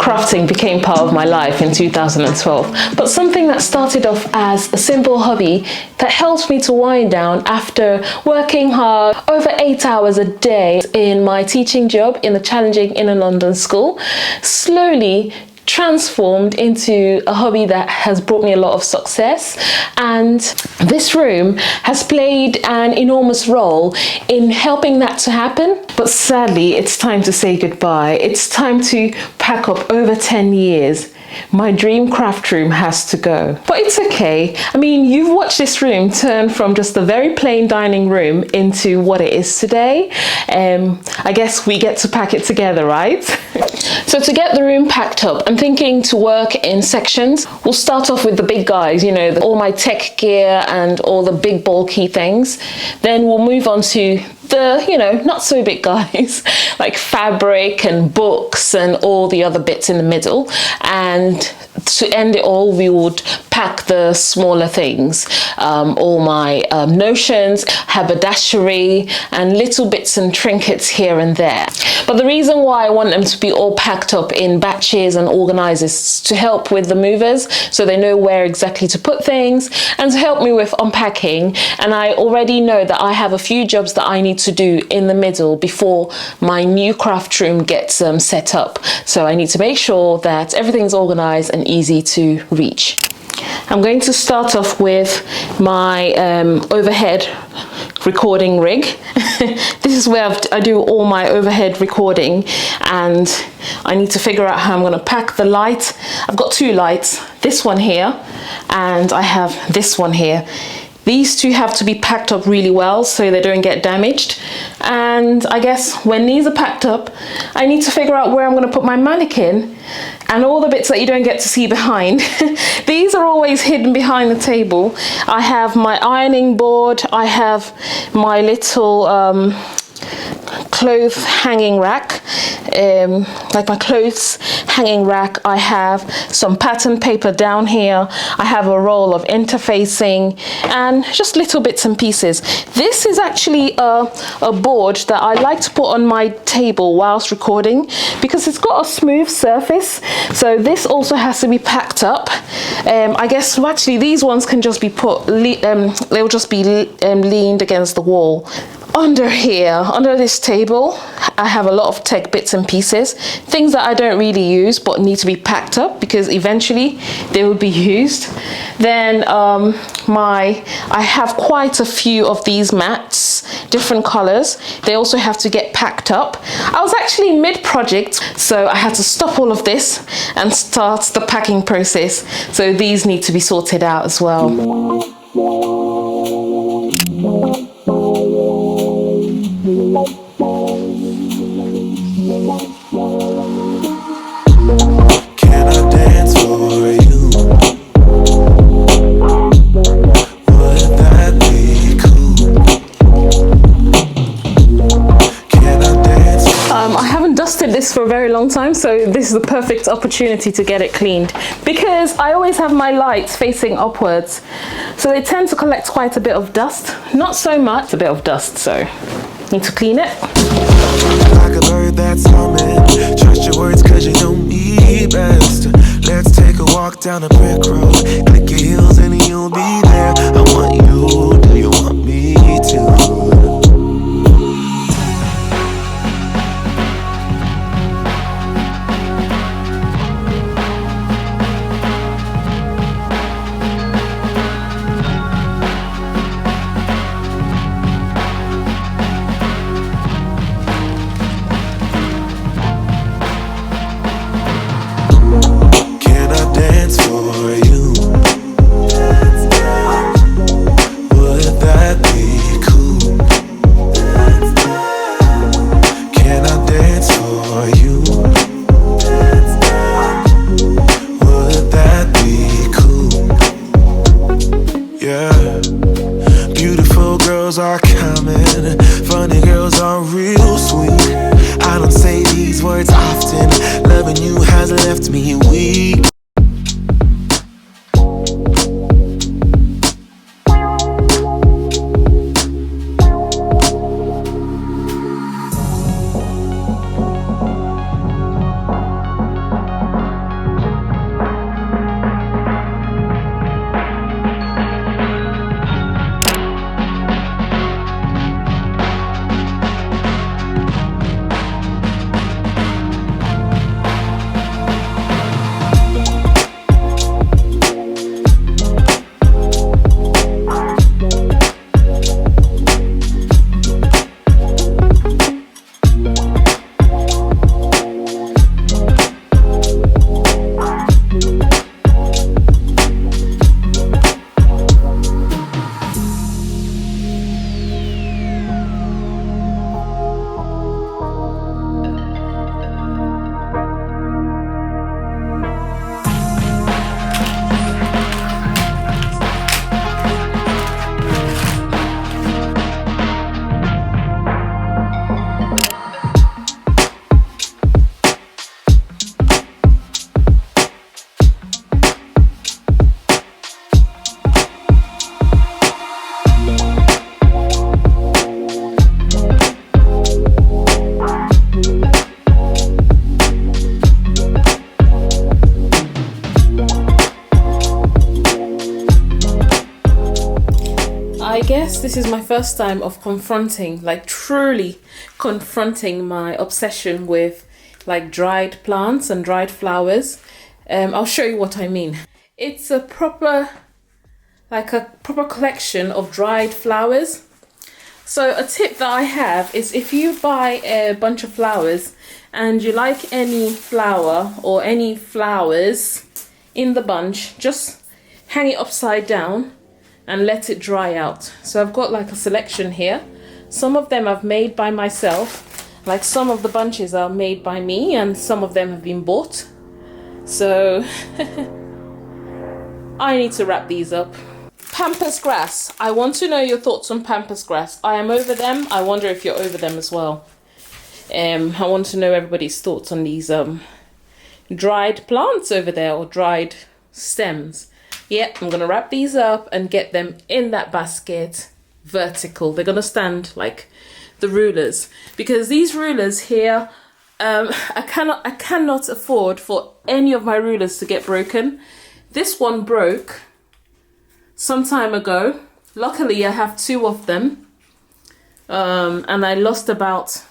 crafting became part of my life in 2012, but something that started off as a simple hobby that helped me to wind down after working hard over 8 hours a day in my teaching job in a challenging inner London school, slowly transformed into a hobby that has brought me a lot of success. And this room has played an enormous role in helping that to happen. But sadly, it's time to say goodbye. It's time to pack up over 10 years. My dream craft room has to go. But it's okay. I mean, you've watched this room turn from just a very plain dining room into what it is today. I guess we get to pack it together, right? So to get the room packed up, I'm thinking to work in sections. We'll start off with the big guys, you know, all my tech gear and all the big bulky things. Then we'll move on to the, you know, not so big guys like fabric and books and all the other bits in the middle. And to end it all, we would pack the smaller things, all my notions, haberdashery, and little bits and trinkets here and there. But the reason why I want them to be all packed up in batches and organized is to help with the movers, so they know where exactly to put things, and to help me with unpacking. And I already know that I have a few jobs that I need to do in the middle before my new craft room gets set up. So I need to make sure that everything's organized and easy to reach. I'm going to start off with my overhead recording rig. This is where I do all my overhead recording, and I need to figure out how I'm going to pack the light. I've got two lights, this one here and I have this one here. These two have to be packed up really well so they don't get damaged. And I guess when these are packed up, I need to figure out where I'm going to put my mannequin and all the bits that you don't get to see behind. These are always hidden behind the table. I have my ironing board, I have my little clothes hanging rack, like my clothes hanging rack. I have some pattern paper down here. I have a roll of interfacing and just little bits and pieces. This is actually a board that I like to put on my table whilst recording because it's got a smooth surface. So this also has to be packed up. I guess actually these ones can just be put, they'll just be leaned against the wall. Under here, under this table, I have a lot of tech bits and pieces, things that I don't really use but need to be packed up because eventually they will be used. Then I have quite a few of these mats, different colors. They also have to get packed up. I was actually mid-project, so I had to stop all of this and start the packing process. So these need to be sorted out as well. Can I dance for you? Would that be cool? Can I dance? I haven't dusted this for a very long time, so this is the perfect opportunity to get it cleaned because I always have my lights facing upwards, so they tend to collect quite a bit of dust. Not so much, a bit of dust, so need to clean it. Like a bird that's humming. Trust your words cause you know me best. Let's take a walk down a brick road. Click your heels and you'll be there. I want you, do you want me to? Are common, funny girls are real sweet. I don't say these words often. Loving you has left me weak. this is my first time of confronting, like truly confronting my obsession with like dried plants and dried flowers. I'll show you what I mean. It's a proper collection of dried flowers. So a tip that I have is if you buy a bunch of flowers and you like any flower or any flowers in the bunch, just hang it upside down and let it dry out. So I've got like a selection here. Some of them I've made by myself, like some of the bunches are made by me and some of them have been bought. So I need to wrap these up. Pampas grass. I want to know your thoughts on pampas grass. I am over them. I wonder if you're over them as well. I want to know everybody's thoughts on these dried plants over there, or dried stems. Yep, I'm gonna wrap these up and get them in that basket vertical. They're gonna stand like the rulers, because these rulers here, I cannot afford for any of my rulers to get broken. This one broke some time ago. Luckily I have 2 of them, and I lost about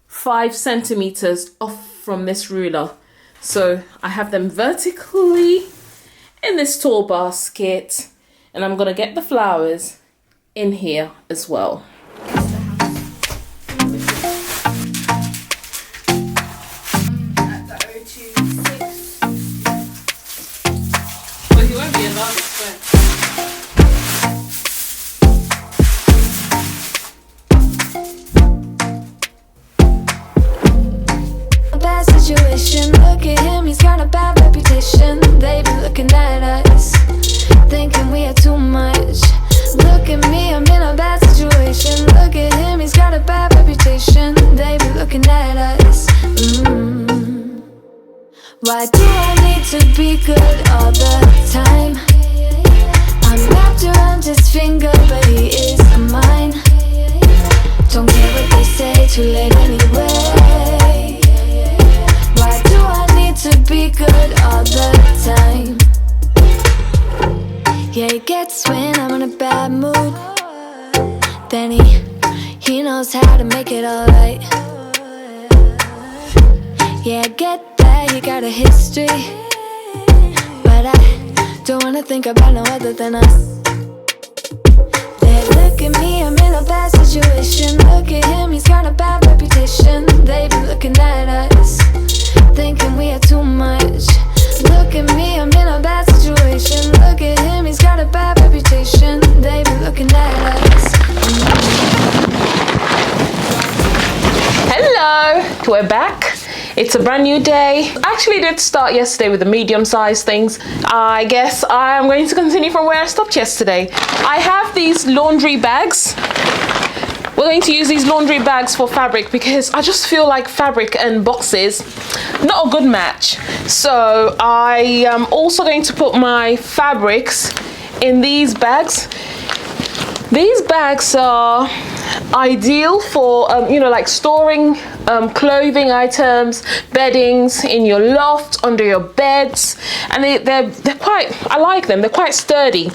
5 centimeters off from this ruler. So I have them vertically in this tall basket, and I'm gonna get the flowers in here as well. Well, he won't be allowed to sweat. Situation, look at him, he's got a bad reputation. They be looking at us, thinking we are too much. Look at me, I'm in a bad situation. Look at him, he's got a bad reputation. They be looking at us. Why do I need to be good all the time? I'm wrapped around his finger, but he is mine. Don't care what they say, too late anyway. Why do I need to be good all the time? Yeah, he gets when I'm in a bad mood. Then he knows how to make it alright. Yeah, I get that you got a history, but I don't wanna think about no other than us. Look at me, I'm in a bad situation. Look at him, he's got a bad reputation. They be looking at us, thinking we are too much. Look at me, I'm in a bad situation. Look at him, he's got a bad reputation. They be looking at us. Hello, we're back. It's a brand new day. I actually did start yesterday with the medium-sized things. I guess I'm going to continue from where I stopped yesterday. I have these laundry bags. We're going to use these laundry bags for fabric because I just feel like fabric and boxes, not a good match. So I am also going to put my fabrics in these bags. These bags are ideal for like storing clothing items, beddings in your loft, under your beds, and they're quite, I like them, they're quite sturdy,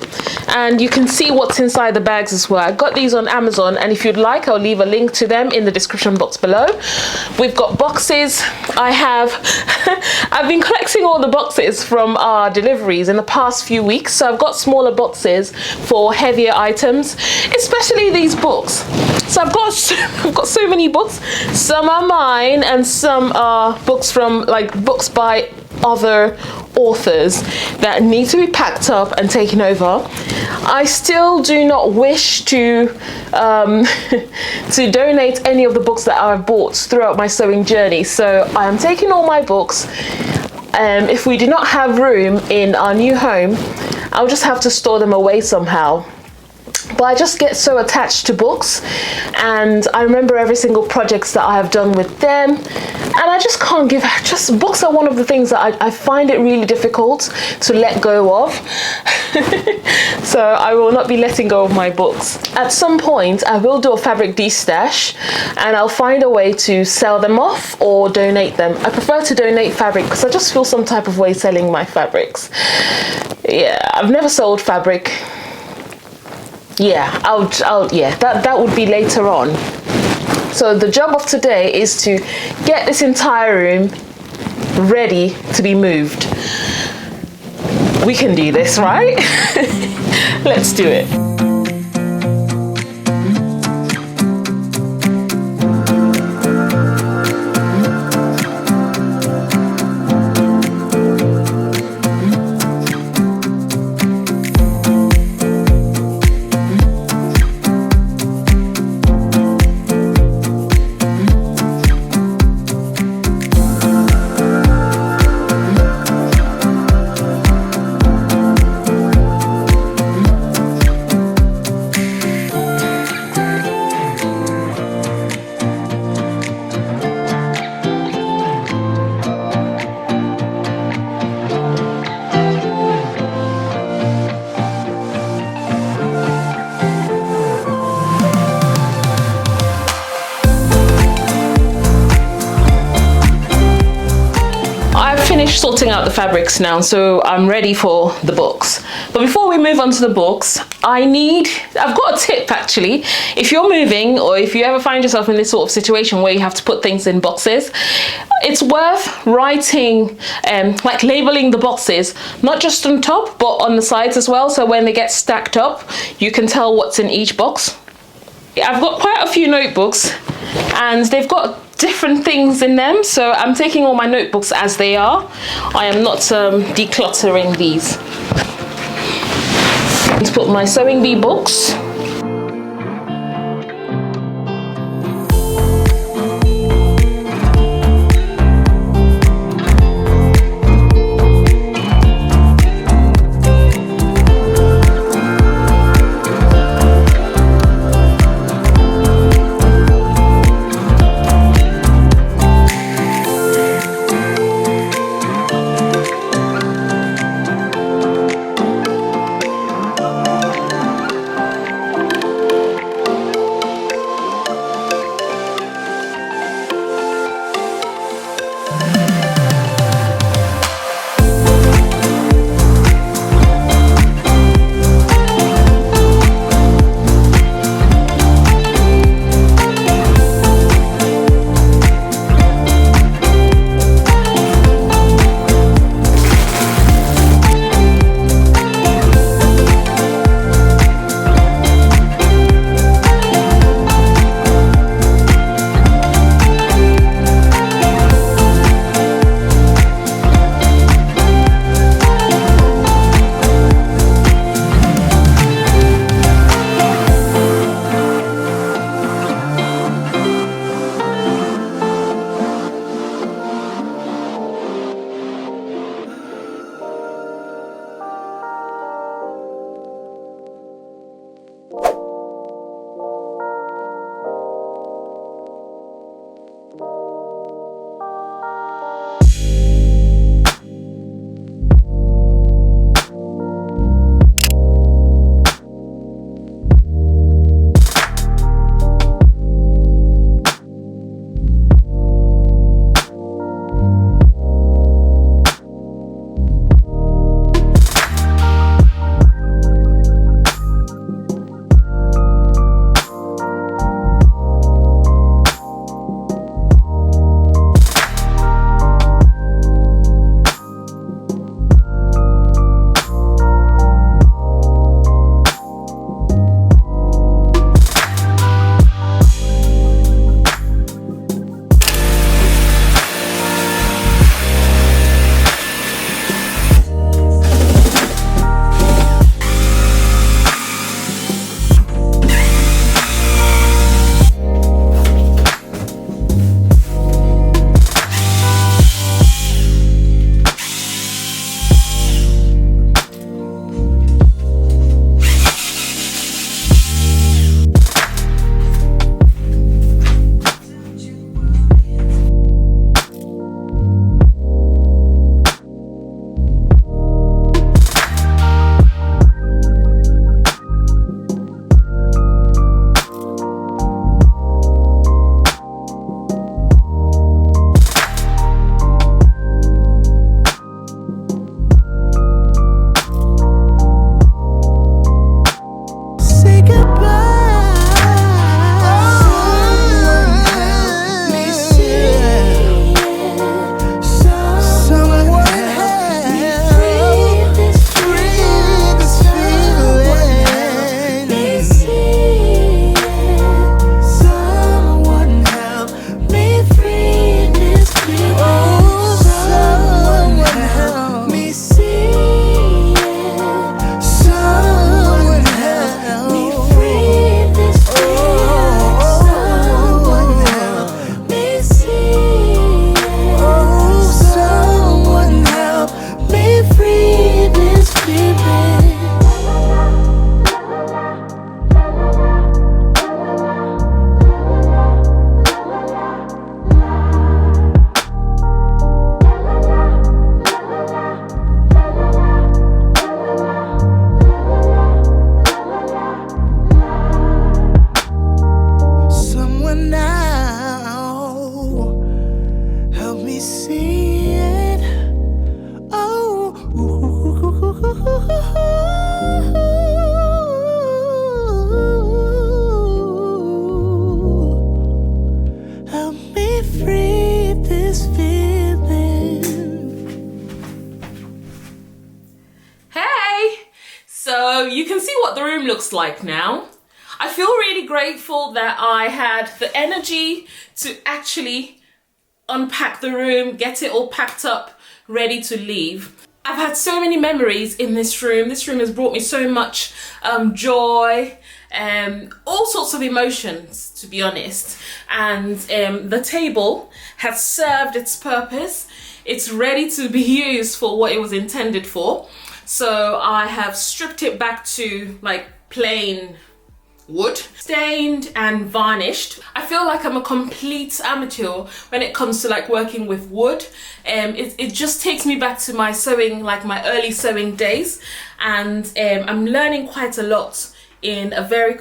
and you can see what's inside the bags as well. I got these on Amazon, and if you'd like, I'll leave a link to them in the description box below. We've got boxes. I've been collecting all the boxes from our deliveries in the past few weeks, so I've got smaller boxes for heavier items, especially these books. So I've got so many books. Some are mine and some are books from books by other authors that need to be packed up and taken over. I still do not wish to to donate any of the books that I've bought throughout my sewing journey. So I am taking all my books. If we do not have room in our new home, I'll just have to store them away somehow. But I just get so attached to books, and I remember every single project that I have done with them, and I just can't give, just books are one of the things that I find it really difficult to let go of. So I will not be letting go of my books. At some point I will do a fabric de-stash, and I'll find a way to sell them off or donate them. I prefer to donate fabric because I just feel some type of way selling my fabrics. Yeah, I've never sold fabric. yeah, yeah, that would be later on. So the job of today is to get this entire room ready to be moved. We can do this, right? Let's do it. Finished sorting out the fabrics now, so I'm ready for the books. But before we move on to the books, I've got a tip actually. If you're moving, or if you ever find yourself in this sort of situation where you have to put things in boxes, it's worth writing, like labeling the boxes, not just on top, but on the sides as well. So when they get stacked up, you can tell what's in each box. I've got quite a few notebooks and they've got different things in them, so I'm taking all my notebooks as they are. I am not decluttering these. Let's put my sewing bee books. see it. Oh, help me free this feeling. Hey! So you can see what the room looks like now. I feel really grateful that I had the energy to actually unpack the room, get it all packed up, ready to leave. I've had so many memories in this room. This room has brought me so much joy, all sorts of emotions, to be honest. And the table has served its purpose. It's ready to be used for what it was intended for. So I have stripped it back to like plain wood, stained and varnished. I feel like I'm a complete amateur when it comes to like working with wood. It just takes me back to my sewing, like my early sewing days, and I'm learning quite a lot in a very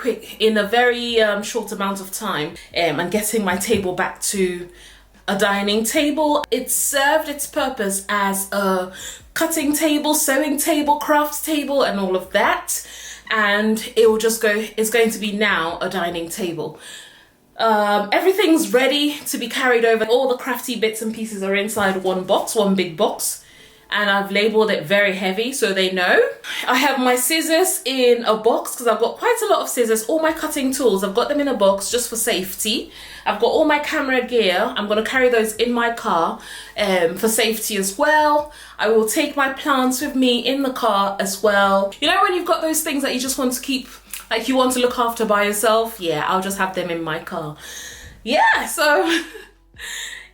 short amount of time, and getting my table back to a dining table. It served its purpose as a cutting table, sewing table, craft table, and all of that. And it will just it's going to be now a dining table. Everything's ready to be carried over. All the crafty bits and pieces are inside one box, one big box. And I've labeled it very heavy so they know. I have my scissors in a box because I've got quite a lot of scissors. All my cutting tools, I've got them in a box just for safety. I've got all my camera gear. I'm going to carry those in my car for safety as well. I will take my plants with me in the car as well. You know when you've got those things that you just want to keep, like you want to look after by yourself? Yeah, I'll just have them in my car. Yeah, so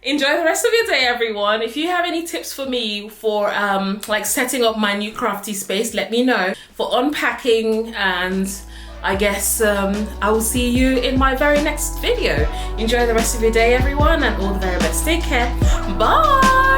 enjoy the rest of your day, everyone. If you have any tips for me for like setting up my new crafty space, let me know. For unpacking, and I guess I will see you in my very next video. Enjoy the rest of your day, everyone, and all the very best. Take care. Bye.